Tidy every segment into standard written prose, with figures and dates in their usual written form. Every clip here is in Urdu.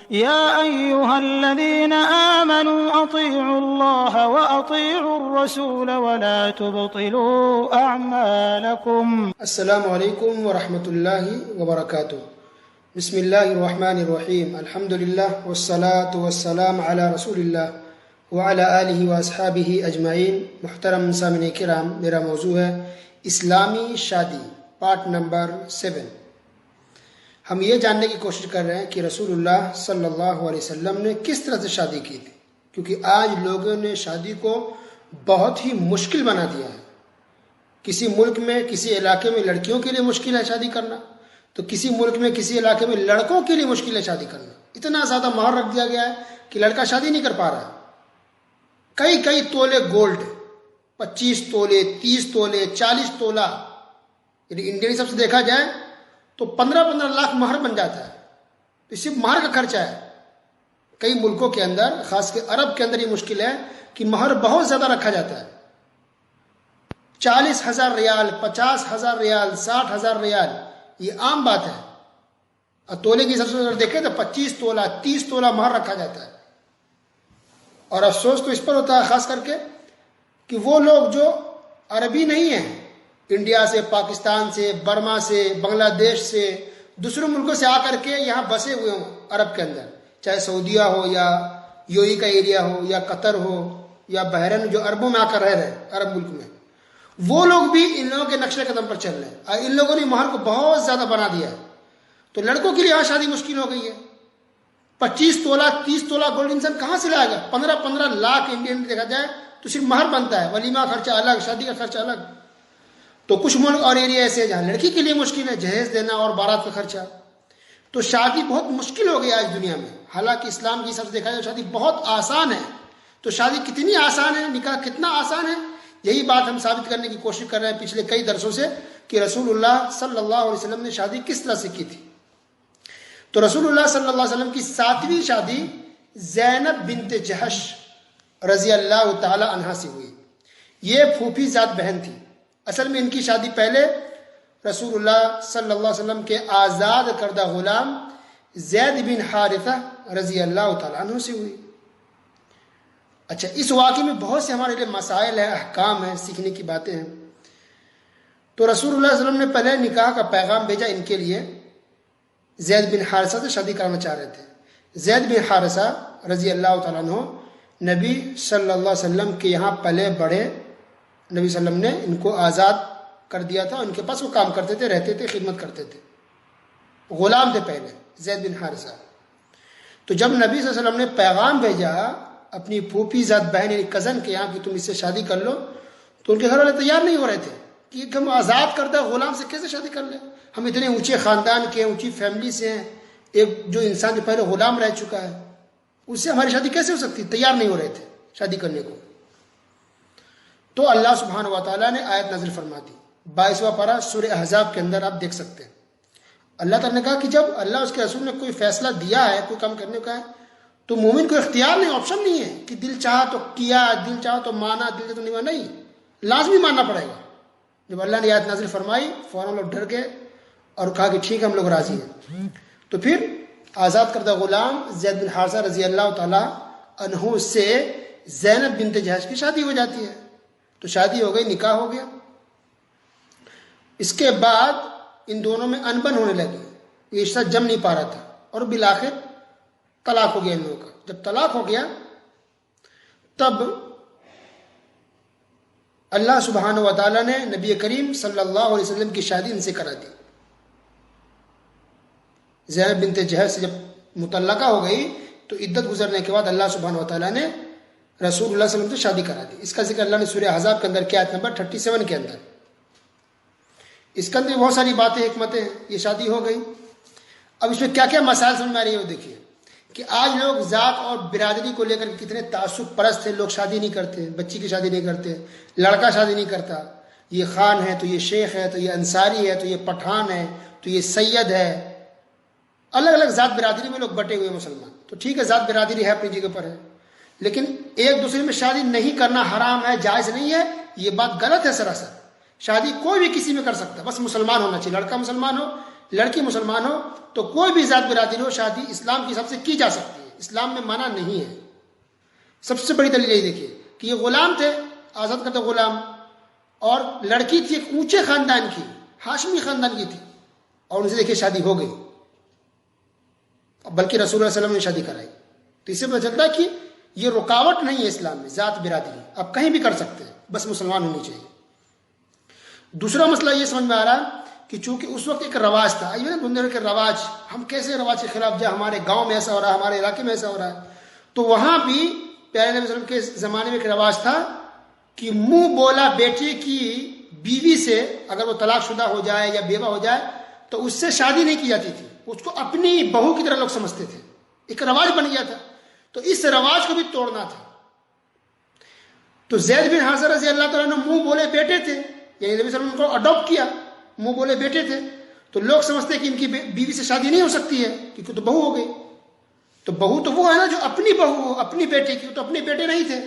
يا أيها الذين آمنوا أطيعوا الله وأطيعوا الرسول ولا تبطلوا أعمالكم. السلام علیکم ورحمۃ اللہ وبرکاتہ. بسم اللہ الرحمن الرحیم. الحمد للہ والصلاة والسلام علی رسول اللہ وعلی آلہ واصحابہ اجمعین. محترم سامعین کرام، میرا موضوع ہے اسلامی شادی، پارٹ نمبر 7. ہم یہ جاننے کی کوشش کر رہے ہیں کہ رسول اللہ صلی اللہ علیہ وسلم نے کس طرح سے شادی کی تھی، کیونکہ آج لوگوں نے شادی کو بہت ہی مشکل بنا دیا ہے. کسی ملک میں، کسی علاقے میں لڑکیوں کے لیے مشکل ہے شادی کرنا، تو کسی ملک میں، کسی علاقے میں لڑکوں کے لیے مشکل ہے شادی کرنا. اتنا زیادہ مہر رکھ دیا گیا ہے کہ لڑکا شادی نہیں کر پا رہا ہے. کئی تولے گولڈ، 25 تولے، 30 تولے، 40 تولہ، یعنی انڈین حساب سے دیکھا جائے تو 15 لاکھ مہر بن جاتا ہے. تو صرف مہر کا خرچہ ہے. کئی ملکوں کے اندر، خاص کے عرب کے اندر یہ مشکل ہے کہ مہر بہت زیادہ رکھا جاتا ہے. 40,000 ریال، 50,000 ریال، 60,000 ریال، یہ عام بات ہے. اور تولے کی حساب سے اگر دیکھیں تو 25 تولہ، 30 تولہ مہر رکھا جاتا ہے. اور افسوس تو اس پر ہوتا ہے خاص کر کے کہ وہ لوگ جو عربی نہیں ہیں، انڈیا سے، پاکستان سے، برما سے، بنگلہ دیش سے، دوسرے ملکوں سے آ کر کے یہاں بسے ہوئے ہوں عرب کے اندر، چاہے سعودیہ ہو یا یو ای کا ایریا ہو یا قطر ہو یا بحرین، جو عربوں میں آ کر رہ رہے ہیں عرب ملک میں، وہ لوگ بھی ان لوگوں کے نقشے قدم پر چل رہے ہیں. اور ان لوگوں نے مہر کو بہت زیادہ بنا دیا ہے. تو لڑکوں کے لیے یہاں شادی مشکل ہو گئی ہے. 25 تولہ، 30 تولہ گولڈ انسان کہاں سے لائے گا؟ 15 لاکھ انڈین دیکھا جائے تو صرف مہر بنتا ہے، ولیمہ خرچہ الگ، شادی کا خرچہ الگ. تو کچھ ملک اور ایریا ایسے ہیں جہاں لڑکی کے لیے مشکل ہے جہیز دینا اور بارات کا خرچہ. تو شادی بہت مشکل ہو گئی آج دنیا میں. حالانکہ اسلام کی حساب سے دیکھا جائے شادی بہت آسان ہے. تو شادی کتنی آسان ہے، نکاح کتنا آسان ہے، یہی بات ہم ثابت کرنے کی کوشش کر رہے ہیں پچھلے کئی درسوں سے کہ رسول اللہ صلی اللہ علیہ وسلم نے شادی کس طرح سے کی تھی. تو رسول اللہ صلی اللہ علیہ وسلم کی 7ویں شادی زینب بنت جہش رضی اللہ تعالی عنہا سے ہوئی. یہ پھوپھی ذات بہن تھی. اصل میں ان کی شادی پہلے رسول اللہ صلی اللہ علیہ وسلم کے آزاد کردہ غلام زید بن حارثہ رضی اللہ تعالیٰ عنہ سے ہوئی. اچھا، اس واقعے میں بہت سے ہمارے لیے مسائل ہیں، احکام ہیں، سیکھنے کی باتیں ہیں. تو رسول اللہ صلی اللہ علیہ وسلم نے پہلے نکاح کا پیغام بھیجا ان کے لیے. زید بن حارثہ سے شادی کرانا چاہ رہے تھے. زید بن حارثہ رضی اللہ تعالیٰ عنہ نبی صلی اللہ علیہ وسلم کے یہاں پلے بڑھے. نبی صلی اللہ علیہ وسلم نے ان کو آزاد کر دیا تھا. ان کے پاس وہ کام کرتے تھے، رہتے تھے، خدمت کرتے تھے. غلام تھے پہلے زید بن حارثہ. تو جب نبی صلی اللہ علیہ وسلم نے پیغام بھیجا اپنی پھوپھی ذات بہن یعنی کزن کے یہاں کہ تم اس سے شادی کر لو، تو ان کے گھر والے تیار نہیں ہو رہے تھے کہ ہم آزاد کردہ غلام سے کیسے شادی کر لیں. ہم اتنے اونچے خاندان کے، اونچی فیملی سے ہیں، ایک جو انسان جو پہلے غلام رہ چکا ہے اس سے ہماری شادی کیسے ہو سکتی؟ تیار نہیں ہو رہے تھے شادی کرنے کو. تو اللہ سبحانہ و تعالیٰ نے آیت نازل فرما دی. 22واں پارہ سورہ احزاب کے اندر آپ دیکھ سکتے ہیں. اللہ تعالیٰ نے کہا کہ جب اللہ اس کے رسول نے کوئی فیصلہ دیا ہے، کوئی کام کرنے کا ہے، تو مومن کو اختیار نہیں، آپشن نہیں ہے کہ دل چاہا تو کیا، دل چاہا تو مانا، دل چاہا تو نہیں مانا. نہیں، لازمی ماننا پڑے گا. جب اللہ نے آیت نازل فرمائی فوراً لوگ ڈر گئے اور کہا کہ ٹھیک ہے ہم لوگ راضی ہیں. تو پھر آزاد کردہ غلام زید بن حارثہ رضی اللہ تعالیٰ عنہ سے زینب بنت جہش کی شادی ہو جاتی ہے. تو شادی ہو گئی، نکاح ہو گیا. اس کے بعد ان دونوں میں انبن ہونے لگی. یہ رشتہ جم نہیں پا رہا تھا اور بالآخر طلاق ہو گیا ان لوگوں کا. جب طلاق ہو گیا تب اللہ سبحانہ و تعالیٰ نے نبی کریم صلی اللہ علیہ وسلم کی شادی ان سے کرا دی. زینب بنت جہش سے جب مطلقہ ہو گئی تو عدت گزرنے کے بعد اللہ سبحانہ و تعالیٰ نے رسول اللہ صلی اللہ علیہ وسلم سے شادی کرا دی. اس کا ذکر اللہ نے سورہ احزاب کے اندر کیا، آیت نمبر 37 کے اندر. اس کے اندر بہت ساری باتیں، حکمتیں. یہ شادی ہو گئی. اب اس میں کیا کیا مسائل سمجھ میں آ رہی ہے وہ دیکھیے کہ آج لوگ ذات اور برادری کو لے کر کتنے تعصب پرست ہیں. لوگ شادی نہیں کرتے، بچی کی شادی نہیں کرتے، لڑکا شادی نہیں کرتا. یہ خان ہے تو یہ شیخ ہے، تو یہ انصاری ہے، تو یہ پٹھان ہے، تو یہ سید ہے. الگ الگ ذات برادری میں لوگ بٹے ہوئے مسلمان. تو ٹھیک ہے، ذات برادری ہے، اپنی جگہ پر ہے، لیکن ایک دوسرے میں شادی نہیں کرنا حرام ہے، جائز نہیں ہے. یہ بات غلط ہے سراسر. شادی کوئی بھی کسی میں کر سکتا ہے، بس مسلمان ہونا چاہیے. لڑکا مسلمان ہو لڑکی مسلمان ہو تو کوئی بھی ذات برادری ہو شادی اسلام کے حساب سے کی جا سکتی ہے، اسلام میں منع نہیں ہے۔ سب سے بڑی دلیل یہی دیکھیے کہ یہ غلام تھے، آزاد کرتے غلام، اور لڑکی تھی ایک اونچے خاندان کی، ہاشمی خاندان کی تھی، اور ان سے دیکھیے شادی ہو گئی، بلکہ رسول اللہ صلی اللہ علیہ وسلم نے شادی کرائی۔ تو اس سے پتہ چلتا ہے کہ یہ رکاوٹ نہیں ہے اسلام میں، ذات برادری آپ کہیں بھی کر سکتے ہیں، بس مسلمان ہونی چاہیے۔ دوسرا مسئلہ یہ سمجھ میں آ رہا ہے کہ چونکہ اس وقت ایک رواج تھا، یہ دنیا کے رواج، ہم کیسے رواج کے خلاف جائے، ہمارے گاؤں میں ایسا ہو رہا ہے، ہمارے علاقے میں ایسا ہو رہا ہے، تو وہاں بھی پیارے نبی صلی اللہ علیہ وسلم کے زمانے میں ایک رواج تھا کہ منہ بولا بیٹے کی بیوی سے اگر وہ طلاق شدہ ہو جائے یا بیوہ ہو جائے تو اس سے شادی نہیں کی جاتی تھی، اس کو اپنی بہو کی طرح لوگ سمجھتے تھے، ایک رواج بن گیا تھا، تو اس رواج کو بھی توڑنا تھا۔ تو زید بن حارثہ رضی اللہ تعالیٰ نے منہ بولے بیٹے تھے، یعنی نبی صلی اللہ علیہ وسلم کو اڈاپٹ کیا، منہ بولے بیٹے تھے، تو لوگ سمجھتے کہ ان کی بیوی سے شادی نہیں ہو سکتی ہے کیونکہ تو بہو ہو گئی۔ تو بہو تو وہ ہے نا جو اپنی بہو ہو، اپنی بیٹے کی، تو اپنے بیٹے نہیں تھے،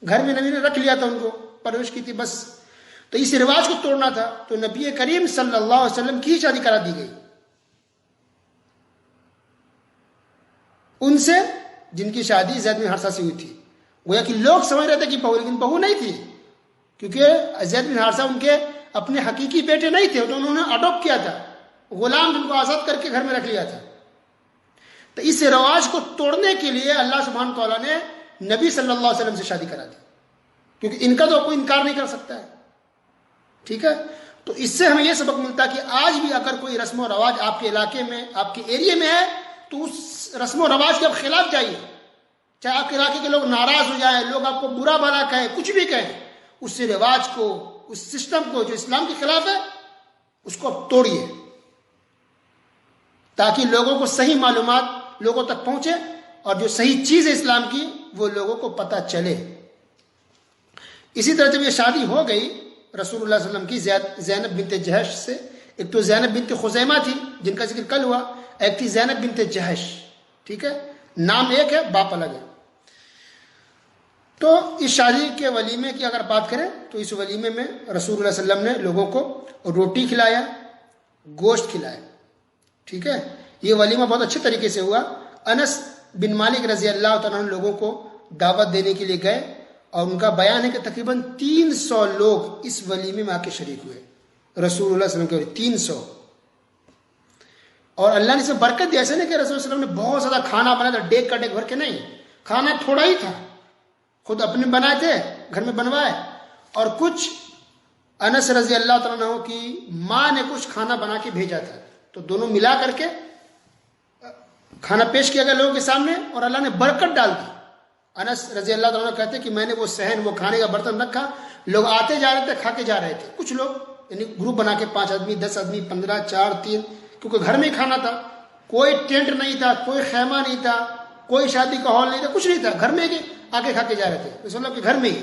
گھر میں نبی نے رکھ لیا تھا، ان کو پرورش کی تھی بس۔ تو اس رواج کو توڑنا تھا، تو نبی کریم صلی اللہ علیہ وسلم کی شادی کرا دی گئی ان سے جن کی شادی زید بن حارثہ سے ہوئی تھی۔ گویا کہ لوگ سمجھ رہے تھے کہ بہو، لیکن بہو نہیں تھی، کیونکہ زید بن حارثہ ان کے اپنے حقیقی بیٹے نہیں تھے، تو انہوں نے اڈاپٹ کیا تھا، غلام جن کو آزاد کر کے گھر میں رکھ لیا تھا۔ تو اس رواج کو توڑنے کے لیے اللہ سبحانہ تعالیٰ نے نبی صلی اللہ علیہ وسلم سے شادی کرا دی، کیونکہ ان کا تو کوئی انکار نہیں کر سکتا ہے، ٹھیک ہے۔ تو اس سے ہمیں یہ سبق ملتا ہے کہ آج بھی اگر کوئی رسم و رواج آپ کے علاقے میں، آپ کے ایریے میں ہے، تو اس رسم و رواج کے آپ خلاف جائیے، چاہے آپ کے علاقے کے لوگ ناراض ہو جائیں، لوگ آپ کو برا بھلا کہیں، کچھ بھی کہیں، اس رواج کو، اس سسٹم کو جو اسلام کے خلاف ہے، اس کو آپ توڑیے، تاکہ لوگوں کو صحیح معلومات لوگوں تک پہنچے، اور جو صحیح چیز ہے اسلام کی وہ لوگوں کو پتہ چلے۔ اسی طرح جب یہ شادی ہو گئی رسول اللہ صلی اللہ علیہ وسلم کی زینب بنت جہش سے، ایک تو زینب بنت خزیمہ تھی جن کا ذکر کل ہوا، ایک تھی زینب بنت جہش، ٹھیک ہے، نام ایک ہے باپ الگ ہے۔ تو اس شادی کے ولیمے کی اگر بات کریں تو اس ولیمے میں رسول اللہ صلی اللہ علیہ وسلم نے لوگوں کو روٹی کھلایا، گوشت کھلایا، ٹھیک ہے، یہ ولیمہ بہت اچھے طریقے سے ہوا۔ انس بن مالک رضی اللہ تعالیٰ عنہ لوگوں کو دعوت دینے کے لیے گئے، اور ان کا بیان ہے کہ تقریباً 300 لوگ اس ولیمے میں آ کے شریک ہوئے، رسول اللہ صلی اللہ علیہ وسلم کے 300۔ اور اللہ نے اس میں برکت دی، ایسے نہیں کہ رسول اللہ صلی اللہ علیہ وسلم نے بہت زیادہ کھانا بنایا تھا، ڈیگ کا ڈیگ بھر کے، نہیں، کھانا تھوڑا ہی تھا، خود اپنے بنائے تھے، گھر میں بنوائے، اور کچھ انس رضی اللہ تعالیٰ عنہ کی ماں نے کچھ کھانا بنا کے بھیجا تھا، تو دونوں ملا کر کے کھانا پیش کیا گیا لوگوں کے سامنے، اور اللہ نے برکت ڈال دی۔ انس رضی اللہ تعالیٰ عنہ کہتے ہیں کہ میں نے وہ صحن، وہ کھانے کا برتن رکھا، لوگ آتے جا رہے تھے، کھا کے جا رہے تھے، کچھ لوگ یعنی گروپ بنا کے 5 آدمی، 10 آدمی، 15، 4، 3، کیونکہ گھر میں ہی کھانا تھا، کوئی ٹینٹ نہیں تھا، کوئی خیمہ نہیں تھا، کوئی شادی کا ہال نہیں تھا، کچھ نہیں تھا، گھر میں ہی آ کے کھا کے جا رہے تھے، رسول اللہ کے گھر میں ہی۔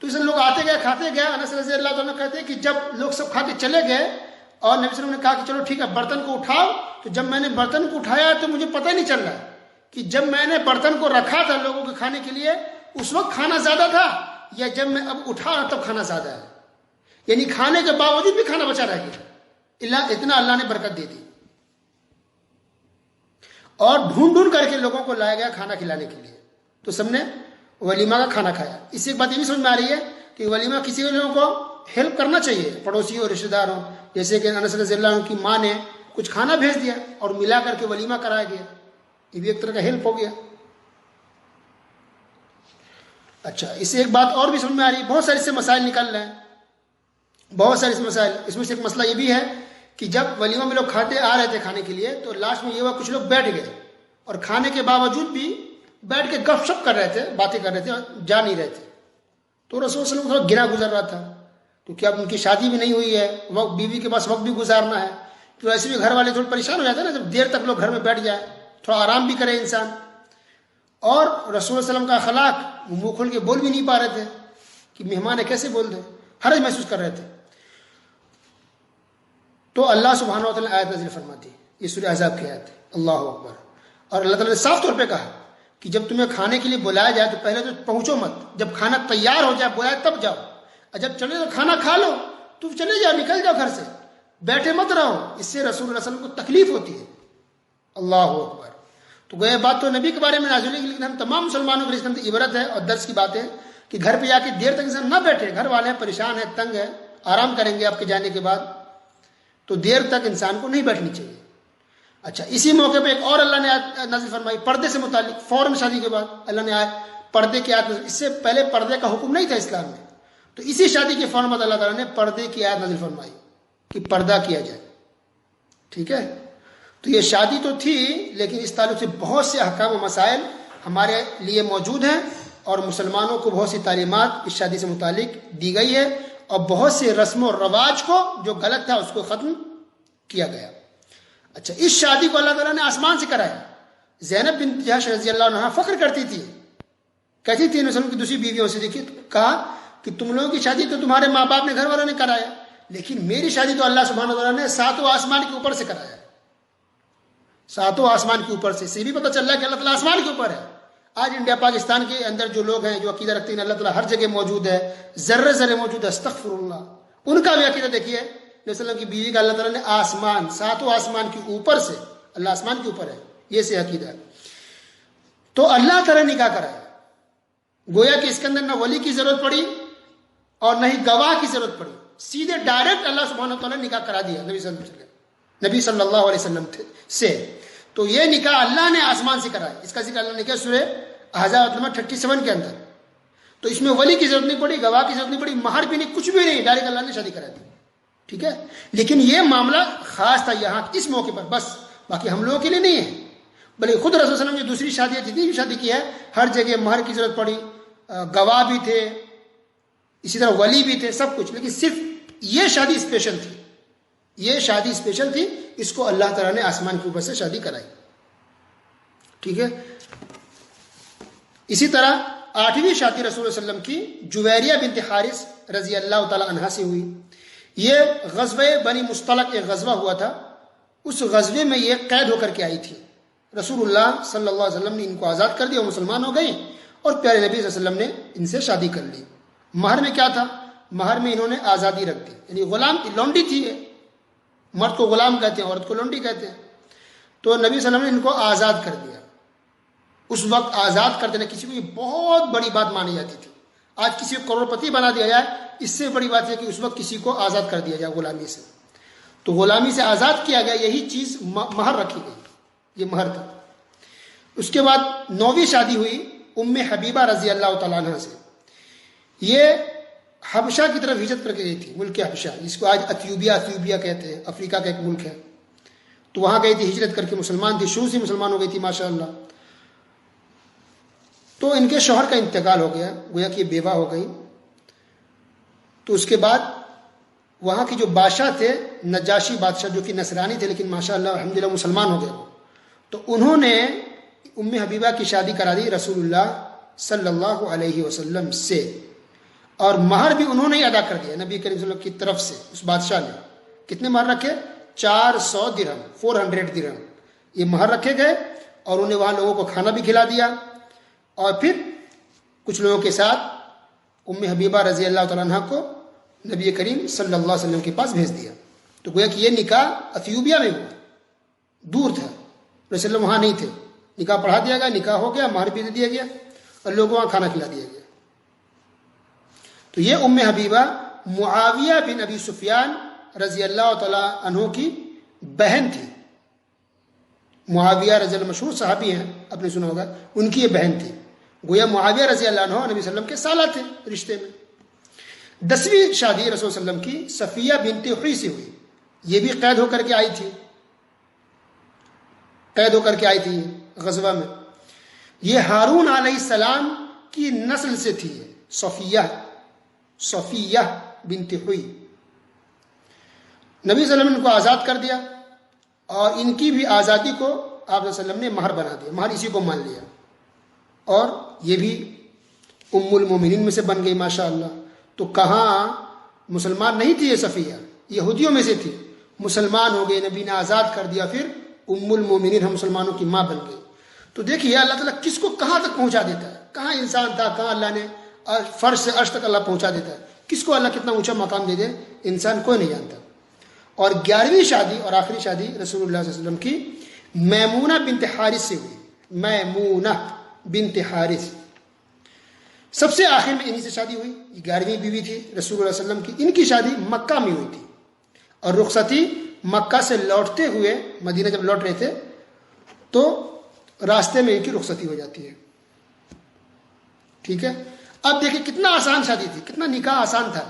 تو اس لیے لوگ آتے گئے، کھاتے گئے۔ انس رضی اللہ تعالیٰ کہتے ہیں کہ جب لوگ سب کھا کے چلے گئے اور نبی صلی اللہ علیہ وسلم نے کہا کہ چلو ٹھیک ہے برتن کو اٹھاؤ، تو جب میں نے برتن کو اٹھایا تو مجھے پتہ ہی نہیں چل رہا کہ جب میں نے برتن کو رکھا تھا لوگوں کے کھانے کے لیے اس وقت کھانا زیادہ تھا، یا جب میں اب اٹھا رہا تب کھانا زیادہ ہے، یعنی کھانے کے باوجود بھی کھانا بچا رہ گیا، اتنا اللہ نے برکت دے دی۔ اور ڈھونڈ ڈھونڈ کر کے لوگوں کو لایا گیا کھانا کھلانے کے لیے، تو سب نے ولیمہ کا کھانا کھایا۔ اس سے ایک بات یہ بھی سمجھ میں آ رہی ہے کہ ولیمہ کسی لوگوں کو ہیلپ کرنا چاہیے، پڑوسی اور رشتہ داروں، جیسے کہ انس رضی اللہ عنہ کی ماں نے کچھ کھانا بھیج دیا اور ملا کر کے ولیمہ کرایا گیا، یہ بھی ایک طرح کا ہیلپ ہو گیا۔ اچھا، اس سے ایک بات اور بھی سمجھ میں آ رہی ہے، بہت سارے اس سے مسائل نکل رہے ہیں، بہت سارے مسائل۔ اس میں سے ایک مسئلہ یہ بھی ہے کہ جب ولیمہ میں لوگ کھاتے آ رہے تھے کھانے کے لیے، تو لاسٹ میں یہ ہوا کچھ لوگ بیٹھ گئے، اور کھانے کے باوجود بھی بیٹھ کے گپ شپ کر رہے تھے، باتیں کر رہے تھے، اور جا نہیں رہے تھے۔ تو رسول صلی اللہ علیہ وسلم تھوڑا گرا گزر رہا تھا، کیونکہ اب ان کی شادی بھی نہیں ہوئی ہے، وقت بیوی کے پاس وقت بھی گزارنا ہے، تو ایسے بھی گھر والے تھوڑے پریشان ہو جاتے ہیں نا، جب دیر تک لوگ گھر میں بیٹھ جائے، تھوڑا آرام بھی کرے انسان۔ اور رسول اللہ صلی اللہ علیہ وسلم کا اخلاق، وہ منہ کھول کے بول بھی نہیں پا رہے تھے کہ مہمان ہے کیسے بول دیں، حرج محسوس کر رہے تھے۔ تو اللہ سبحانہ وتعالی نے آیت نازل فرماتی، یہ سورہ احزاب کی آیت ہے، اللہ اکبر۔ اور اللہ تعالیٰ نے صاف طور پہ کہا کہ جب تمہیں کھانے کے لیے بلایا جائے تو پہلے تو پہنچو مت، جب کھانا تیار ہو جائے بلایا تب جاؤ، اور جب چلے تو کھانا کھا لو، تم چلے جاؤ، نکل جاؤ گھر سے، بیٹھے مت رہو، اس سے رسول اللہ صلی اللہ علیہ وسلم کو تکلیف ہوتی ہے۔ اللہ اکبر۔ تو گویا بات تو نبی کے بارے میں نازل ہوئی، لیکن ہم تمام مسلمانوں کے لیے اس کے اندر عبرت ہے اور درس کی بات ہے کہ گھر پہ جا کے دیر تک انسان نہ بیٹھے، گھر والے ہیں پریشان ہیں، تنگ ہے، آرام کریں گے آپ کے جانے کے بعد، تو دیر تک انسان کو نہیں بیٹھنی چاہیے۔ اچھا، اسی موقع پہ ایک اور اللہ نے آیت نازل فرمائی پردے سے متعلق، فوراً شادی کے بعد اللہ نے پردے کی آیت، اس سے پہلے پردے کا حکم نہیں تھا اسلام میں، تو اسی شادی کے فوراً بعد اللہ تعالیٰ نے پردے کی آیت نازل فرمائی کہ پردہ کیا جائے۔ ٹھیک ہے، تو یہ شادی تو تھی، لیکن اس تعلق سے بہت سے احکام و مسائل ہمارے لیے موجود ہیں، اور مسلمانوں کو بہت سی تعلیمات اس شادی سے متعلق دی گئی ہے، اور بہت سے رسم و رواج کو جو غلط تھا اس کو ختم کیا گیا۔ اچھا، اس شادی کو اللہ تعالیٰ نے آسمان سے کرایا۔ زینب بنت جحش رضی اللہ عنہا فخر کرتی تھی، کہتی تھی نبی کی دوسری بیویوں سے، دیکھیے کہا کہ تم لوگوں کی شادی تو تمہارے ماں باپ نے، گھر والوں نے کرایا، لیکن میری شادی تو اللہ سبحانہ وتعالیٰ نے ساتوں آسمان کے اوپر سے کرایا، ساتوں آسمان کے اوپر سے۔ بھی پتہ چل رہا ہے کہ اللہ تعالیٰ آسمان کے اوپر ہے۔ آج انڈیا پاکستان کے اندر جو لوگ ہیں جو عقیدہ رکھتے ہیں اللہ تعالیٰ ہر جگہ موجود ہے، ذرے ذرے موجود ہے، استغفر اللہ، ان کا بھی عقیدہ دیکھیے نبی صلی اللہ علیہ وسلم کی بیوی کا اللہ تعالیٰ نے آسمان، ساتوں آسمان کے اوپر سے، اللہ آسمان کے اوپر ہے، یہ سے عقیدہ ہے۔ تو اللہ تعالیٰ نے نکاح کرایا، گویا کہ اس کے اندر نہ ولی کی ضرورت پڑی اور نہ ہی گواہ کی ضرورت پڑی، سیدھے ڈائریکٹ اللہ سبحانہ وتعالیٰ نے نکاح کرا دیا نبی صلی اللہ علیہ وسلم سے۔ تو یہ نکاح اللہ نے آسمان سے کرایا، اس کا ذکر اللہ نے کیا سورہ احزاب نمبر 37 کے اندر۔ تو اس میں ولی کی ضرورت نہیں پڑی، گواہ کی ضرورت نہیں پڑی، مہر بھی نہیں، کچھ بھی نہیں، ڈائریکٹ اللہ نے شادی کرا دی۔ ٹھیک ہے، لیکن یہ معاملہ خاص تھا یہاں اس موقع پر بس، باقی ہم لوگوں کے لیے نہیں ہے۔ بلکہ خود رسول صلی اللہ علیہ وسلم نے دوسری شادی جتنی بھی شادی کی ہے، ہر جگہ مہر کی ضرورت پڑی، گواہ بھی تھے، اسی طرح ولی بھی تھے، سب کچھ، لیکن صرف یہ شادی اسپیشل تھی، یہ شادی اسپیشل تھی، اس کو اللہ تعالیٰ نے آسمان کے اوپر سے شادی کرائی۔ ٹھیک ہے، اسی طرح 8ویں شادی رسول اللہ علیہ وسلم کی جویریہ بنت حارث رضی اللہ تعالی عنہا سے ہوئی۔ یہ غزوہ بنی مصطلق ایک غزوہ ہوا تھا، اس غزوے میں یہ قید ہو کر کے آئی تھی۔ رسول اللہ صلی اللہ علیہ وسلم نے ان کو آزاد کر دیا، وہ مسلمان ہو گئی، اور پیارے نبی صلی اللہ علیہ وسلم نے ان سے شادی کر لی۔ مہر میں کیا تھا؟ مہر میں انہوں نے آزادی رکھ دی، یعنی غلام لونڈی تھی، مرد کو غلام کہتے ہیں، عورت کو لونڈی کہتے ہیں، تو نبی صلی اللہ علیہ وسلم نے ان کو آزاد کر دیا۔ اس وقت آزاد کر دینا کسی کو یہ بہت بڑی بات مانی جاتی تھی۔ آج کسی کو کروڑ پتی بنا دیا جائے، اس سے بڑی بات ہے کہ اس وقت کسی کو آزاد کر دیا جائے غلامی سے، تو غلامی سے آزاد کیا گیا، یہی چیز مہر رکھی گئی، یہ مہر تھا۔ اس کے بعد 9ویں شادی ہوئی ام حبیبہ رضی اللہ تعالیٰ عنہ سے۔ یہ حبشہ کی طرف ہجرت کر کے گئی تھی، ملک حبشہ، جس کو آج ایتھیوپیا کہتے ہیں، افریقہ کا ایک ملک ہے، تو وہاں گئی تھی، ہجرت کر کے مسلمان تھی، شروع سے مسلمان ہو گئی تھی ماشاءاللہ۔ تو ان کے شوہر کا انتقال ہو گیا، گویا کہ بیوہ ہو گئی۔ تو اس کے بعد وہاں کے جو بادشاہ تھے، نجاشی بادشاہ، جو کہ نصرانی تھے لیکن ماشاءاللہ الحمدللہ مسلمان ہو گئے، تو انہوں نے ام حبیبہ کی شادی کرا دی رسول اللہ صلی اللہ علیہ وسلم سے، اور مہر بھی انہوں نے ہی ادا کر دیا نبی کریم صلی اللہ علیہ وسلم کی طرف سے۔ اس بادشاہ نے کتنے مہر رکھے؟ 400 درہم، 400 درہم یہ مہر رکھے گئے، اور انہیں وہاں لوگوں کو کھانا بھی کھلا دیا، اور پھر کچھ لوگوں کے ساتھ ام حبیبہ رضی اللہ تعالیٰ عنہ کو نبی کریم صلی اللہ علیہ وسلم کے پاس بھیج دیا۔ تو گویا کہ یہ نکاح ایتھیوپیا میں ہوا، دور تھا، رسول اللہ وہاں نہیں تھے، نکاح پڑھا دیا گیا، نکاح ہو گیا، مہر بھی دے دیا گیا، اور لوگوں کو وہاں کھانا کھلا دیا گیا۔ تو یہ ام حبیبہ معاویہ بن ابی سفیان رضی اللہ تعالیٰ عنہ کی بہن تھی۔ معاویہ رضی اللہ مشہور صحابی ہیں، آپ نے سنا ہوگا، ان کی یہ بہن تھی۔ گویا معاویہ رضی اللہ عنہ نبی صلی اللہ علیہ وسلم کے سالہ تھے رشتے میں۔ 10ویں شادی رسول صلی اللہ علیہ وسلم کی صفیہ بنت حوی سے ہوئی، یہ بھی قید ہو کر کے آئی تھی، قید ہو کر کے آئی تھی غزوہ میں۔ یہ ہارون علیہ السلام کی نسل سے تھی، صفیہ بنت حوی۔ نبی صلی اللہ علیہ وسلم نے ان کو آزاد کر دیا، اور ان کی بھی آزادی کو آپ صلی اللہ علیہ وسلم نے مہر بنا دیا، مہر اسی کو مان لیا، اور یہ بھی ام المومنین میں سے بن گئی ماشاءاللہ۔ تو کہاں مسلمان نہیں تھی یہ صفیہ، یہودیوں میں سے تھی، مسلمان ہو گئے، نبی نے آزاد کر دیا، پھر ام المومنین ہم مسلمانوں کی ماں بن گئی۔ تو دیکھیے اللہ تعالیٰ کس کو کہاں تک پہنچا دیتا ہے، کہاں انسان تھا، کہاں اللہ نے فرش سے عرش تک اللہ پہنچا دیتا ہے، کس کو اللہ کتنا اونچا مقام دے دے انسان کوئی نہیں جانتا۔ اور 11ویں شادی اور آخری شادی رسول اللہ صلی اللہ علیہ وسلم کی میمونہ بنت حارث سے ہوئی. میمونہ بنت حارث سب سے آخر میں انہی سے شادی ہوئی. یہ 11ویں بیوی تھی رسول اللہ صلی اللہ علیہ وسلم کی. ان کی شادی مکہ میں ہوئی تھی اور رخصتی مکہ سے لوٹتے ہوئے مدینہ جب لوٹ رہے تھے تو راستے میں ان کی رخصتی ہو جاتی ہے. ٹھیک ہے. اب دیکھیں کتنا آسان شادی تھی, کتنا نکاح آسان تھا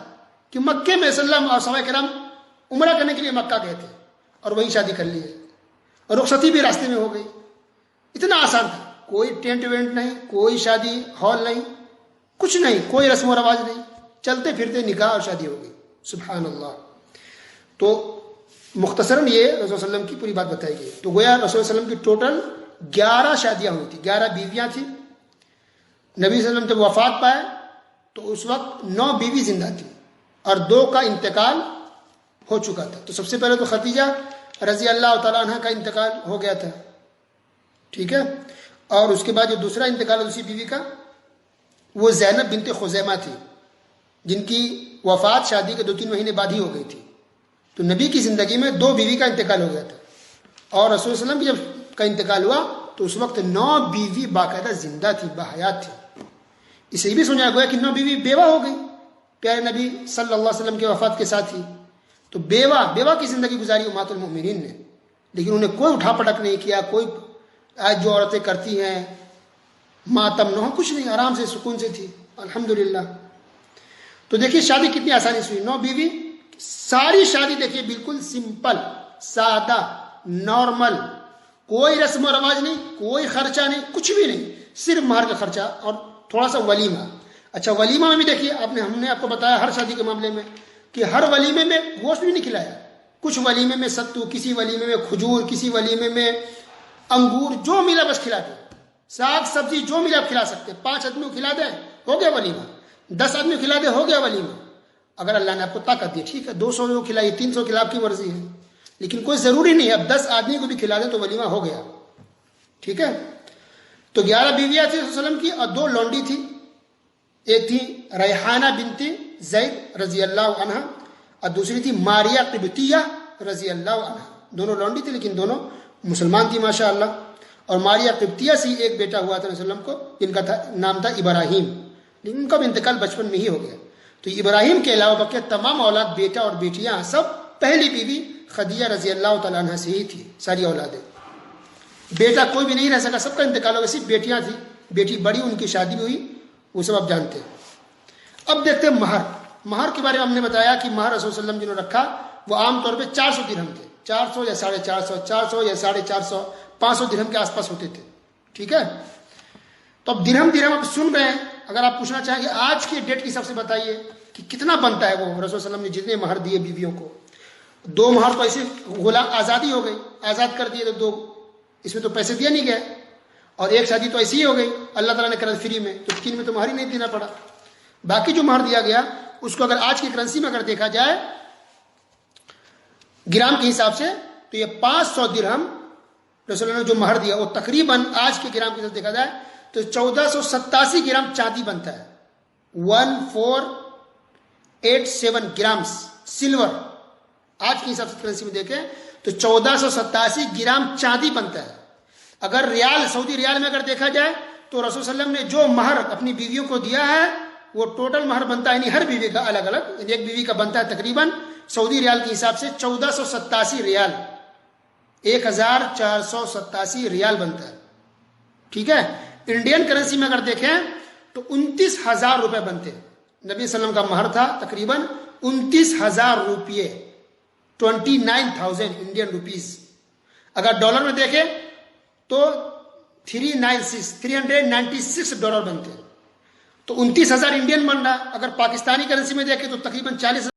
کہ مکے میں صلی اللہ علیہ وسلم اور صحابہ کرام عمرہ کرنے کے لیے مکہ گئے تھے اور وہیں شادی کر لی ہے اور رخصتی بھی راستے میں ہو گئی. اتنا آسان تھا. کوئی ٹینٹ وینٹ نہیں, کوئی شادی ہال نہیں, کچھ نہیں, کوئی رسم و رواج نہیں, چلتے پھرتے نکاح اور شادی ہو گئی. سبحان اللہ. تو مختصراً یہ رسول صلی اللہ علیہ وسلم کی پوری بات بتائی گئی. تو گویا رسول صلی اللہ علیہ وسلم کی ٹوٹل 11 شادیاں ہوئی تھی, 11 بیویاں تھیں. نبی صلی اللہ علیہ وسلم جب وفات پائے تو اس وقت 9 بیوی زندہ تھی اور 2 کا انتقال ہو چکا تھا. تو سب سے پہلے تو خدیجہ رضی اللہ تعالیٰ عنہ کا انتقال ہو گیا تھا. ٹھیک ہے. اور اس کے بعد جو دوسرا انتقال ہے اسی بیوی کا وہ زینب بنت خزیمہ تھی جن کی وفات شادی کے 2-3 مہینے بعد ہی ہو گئی تھی. تو نبی کی زندگی میں 2 بیوی کا انتقال ہو گیا تھا اور رسول صلی اللہ علیہ وسلم کی جب کا انتقال ہوا تو اس وقت 9 بیوی باقاعدہ زندہ تھی, باحیات تھی. اسے یہ بھی سمجھا گیا کہ 9 بیوی بیوہ ہو گئی پیارے نبی صلی اللہ علیہ وسلم کے وفات کے ساتھ ہی. تو بیوہ کی زندگی گزاری امہات المؤمنین نے, لیکن انہیں کوئی اٹھا پٹک نہیں کیا. کوئی آج جو عورتیں کرتی ہیں ماتم نہ ہو, کچھ نہیں, آرام سے سکون سے تھی الحمدللہ. تو دیکھیے شادی کتنی آسانی سے ہوئی. 9 بیوی, ساری شادی دیکھیے بالکل سمپل, سادہ, نارمل, کوئی رسم و رواج نہیں, کوئی خرچہ نہیں, کچھ بھی نہیں, صرف مہر کا خرچہ اور تھوڑا سا ولیمہ. اچھا ولیمہ میں بھی دیکھیے ہم نے آپ کو بتایا ہر شادی کے معاملے میں کہ ہر ولیمے میں گوشت بھی نہیں کھلایا. کچھ ولیمے میں ستو, کسی ولیمے میں کھجور, کسی ولیمے میں انگور, جو ملا بس کھلا دیں. ساگ سبزی جو ملا آپ کھلا سکتے. 5 آدمی کو کھلا دیں ہو گیا ولیمہ, 10 آدمی کو کھلا دیں ہو گیا ولیمہ. اگر اللہ نے آپ کو طاقت دی ٹھیک ہے 200 کو کھلائیے, 300 کھلا, آپ کی مرضی ہے, لیکن کوئی ضروری نہیں ہے. اب 10 آدمی کو بھی کھلا دیں تو ولیمہ ہو گیا. ٹھیک ہے. تو 11 بیویاں تھیں رسول وسلم کی اور 2 لونڈی تھی. ایک تھی ریحانہ بنت زید رضی اللہ عنہ اور دوسری تھی ماریہ قبطیہ رضی اللہ عنہ. دونوں لونڈی تھی لیکن دونوں مسلمان تھی ماشاء اللہ. اور ماریہ قبطیہ سے ایک بیٹا ہوا تھا رسول وسلم کو جن کا نام تھا ابراہیم, لیکن ان کا بھی انتقال بچپن میں ہی ہو گیا. تو ابراہیم کے علاوہ باقی تمام اولاد بیٹا اور بیٹیاں سب پہلی بیوی خدیجہ رضی اللہ تعالیٰ عنہ سے ہی تھی. ساری اولادیں, بیٹا کوئی بھی نہیں رہ سکا, سب کا انتقال ہو گیا, صرف بیٹیاں تھیں. بیٹی بڑی ان کی شادی بھی ہوئی, وہ سب آپ جانتے ہیں. اب دیکھتے ہیں مہر کے بارے میں ہم نے بتایا کہ مہر رسول صلی اللہ علیہ وسلم جنہوں نے رکھا وہ عام طور پہ 400 درہم تھے. 400 یا 450, 400 یا 450, 500 درہم کے آس پاس ہوتے تھے. ٹھیک ہے. تو اب درہم آپ سن رہے ہیں. اگر آپ پوچھنا چاہیں گے آج کی ڈیٹ کے حساب سے بتائیے کہ کتنا بنتا ہے وہ رسول صلی اللہ علیہ وسلم نے جتنے مہر دیے بیویوں کو. 2 مہر تو ایسے غلام آزادی ہو گئی, آزاد کر دیے تو 2, اس میں تو پیسے دیا نہیں گئے. اور ایک شادی تو ایسی ہی ہو گئی اللہ تعالیٰ نے کرا فری میں, تو 3 میں تو مہر ہی نہیں دینا پڑا. باقی جو مہر دیا گیا اس کو اگر آج کی کرنسی میں اگر دیکھا جائے گرام کے حساب سے تو یہ 500 درہم رسول اللہ نے جو مہر دیا وہ تقریباً آج کے گرام کے حساب سے دیکھا جائے تو 1487 گرام چاندی بنتا ہے. 1487 گرام سلور آج کے حساب سے کرنسی میں دیکھیں تو 1487 گرام چاندی بنتا ہے. اگر ریال, سعودی ریال میں اگر دیکھا جائے تو رسول صلی اللہ علیہ وسلم نے جو مہر اپنی بیویوں کو دیا ہے وہ ٹوٹل مہر بنتا ہے, یعنی ہر بیوی کا الگ الگ, ایک بیوی کا بنتا ہے تقریباً سعودی ریال کے حساب سے 1487 ریال, 1487 ریال بنتا ہے. ٹھیک ہے. انڈین کرنسی میں اگر دیکھیں تو 29,000 روپے بنتے ہیں. نبی صلی اللہ علیہ وسلم کا مہر تھا تقریباً 29,000 روپیے, 29,000 انڈین روپیز. اگر ڈالر میں دیکھیں تو 396 ڈالر بنتے ہیں. تو 29,000 انڈین بن رہا. اگر پاکستانی کرنسی میں دیکھیں تو تقریباً 40,000